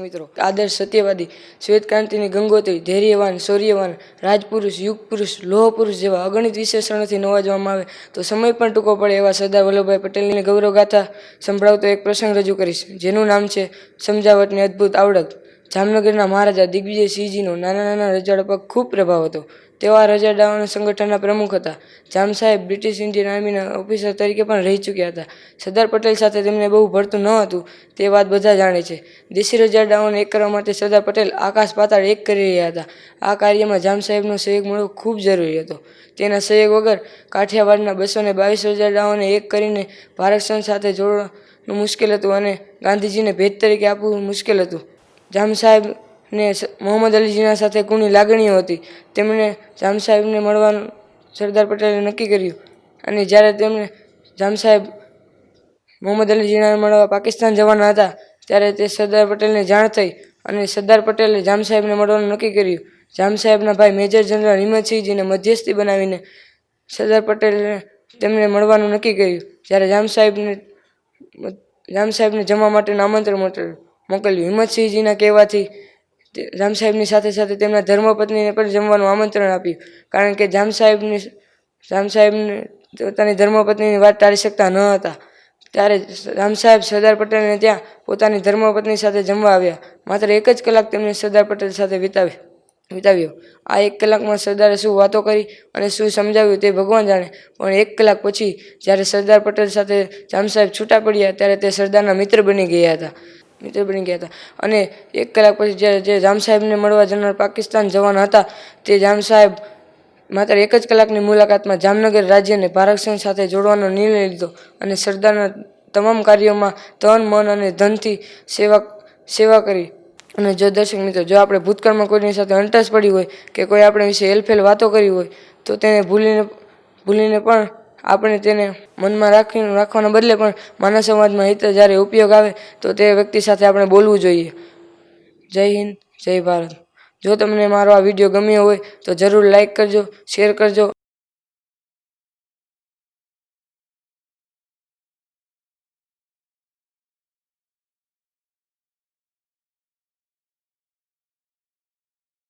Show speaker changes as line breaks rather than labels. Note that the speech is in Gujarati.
મિત્રો, આદર્શ સત્યવાદી, શ્વેત ક્રાંતિની ગંગોત્રી, ધૈર્યવાન, શૌર્યવાન, રાજપુરુષ, યુગ પુરુષ, લોહ પુરુષ જેવા અગણિત વિશેષણોથી નવાજવામાં આવે તો સમય પણ ટૂંકો પડે એવા સરદાર વલ્લભભાઈ પટેલની ગૌરવગાથા સંભળાવતો એક પ્રસંગ રજૂ કરીશ, જેનું નામ છે સમજાવટની અદ્ભુત આવડત. જામનગરના મહારાજા દિગ્વિજયસિંહજીનો નાના નાના રજવાડા પર ખૂબ પ્રભાવ હતો. તેઓ આ રજવાડાઓના સંગઠનના પ્રમુખ હતા. જામ સાહેબ બ્રિટિશ ઇન્ડિયન આર્મીના ઓફિસર તરીકે પણ રહી ચૂક્યા હતા. સરદાર પટેલ સાથે તેમને બહુ ભળતું ન હતું તે વાત બધા જાણે છે. દેશી રજવાડાઓને એક કરવા માટે સરદાર પટેલ આકાશ પાતાળ એક કરી રહ્યા હતા. આ કાર્યમાં જામ સાહેબનો સહયોગ મળવો ખૂબ જરૂરી હતો. તેના સહયોગ વગર કાઠિયાવાડના 222 રજવાડાઓને એક કરીને ભારત સંઘ સાથે જોડવાનું મુશ્કેલ હતું અને ગાંધીજીને ભેટ તરીકે આપવું મુશ્કેલ હતું. જામ સાહેબને મોહમ્મદ અલીજીના સાથે ઘણી લાગણીઓ હતી. તેમણે જામ સાહેબને મળવાનું સરદાર પટેલે નક્કી કર્યું અને જ્યારે તેમણે જામ સાહેબ મોહમ્મદ અલીજીના મળવા પાકિસ્તાન જવાના હતા ત્યારે તે સરદાર પટેલને જાણ થઈ અને સરદાર પટેલે જામ સાહેબને મળવાનું નક્કી કર્યું. જામ સાહેબના ભાઈ મેજર જનરલ હિંમતસિંહજીને મધ્યસ્થી બનાવીને સરદાર પટેલે તેમને મળવાનું નક્કી કર્યું. જ્યારે જામ સાહેબને જમવા માટેનું આમંત્રણ મોકલ્યું. હિંમતસિંહજીના કહેવાથી જામ સાહેબની સાથે સાથે તેમના ધર્મપત્નીને પણ જમવાનું આમંત્રણ આપ્યું, કારણ કે જામ સાહેબને પોતાની ધર્મપત્નીની વાત ટાળી શકતા ન હતા. ત્યારે જામ સાહેબ સરદાર પટેલને ત્યાં પોતાની ધર્મપત્ની સાથે જમવા આવ્યા. માત્ર 1 જ કલાક તેમને સરદાર પટેલ સાથે વિતાવ્યો. આ 1 કલાકમાં સરદારે શું વાતો કરી અને શું સમજાવ્યું તે ભગવાન જાણે, પણ 1 કલાક પછી જ્યારે સરદાર પટેલ સાથે જામ સાહેબ છૂટા પડ્યા ત્યારે તે સરદારના મિત્ર બની ગયા હતા અને 1 કલાક પછી જે જામ સાહેબને મળવા જનાર પાકિસ્તાન જવાના હતા તે જામ સાહેબ માત્ર 1 જ કલાકની મુલાકાતમાં જામનગર રાજ્યને ભારત સંઘ સાથે જોડવાનો નિર્ણય લીધો અને સરદારના તમામ કાર્યોમાં તન, મન અને ધનથી સેવા કરી. અને જો દર્શક મિત્રો, જો આપણે ભૂતકાળમાં કોઈની સાથે અંટસ પડી હોય કે કોઈ આપણે વિશે હેલફેલ વાતો કરી હોય તો તેને ભૂલીને પણ આપણે તેને મનમાં રાખવાના બદલે પણ માનવ સમાજમાં હિત જ્યારે ઉપયોગ આવે તો તે વ્યક્તિ સાથે આપણે બોલવું જોઈએ. જય હિન્દ, જય ભારત. જો તમને મારો આ વિડીયો ગમ્યો હોય તો જરૂર લાઈક કરજો, શેર કરજો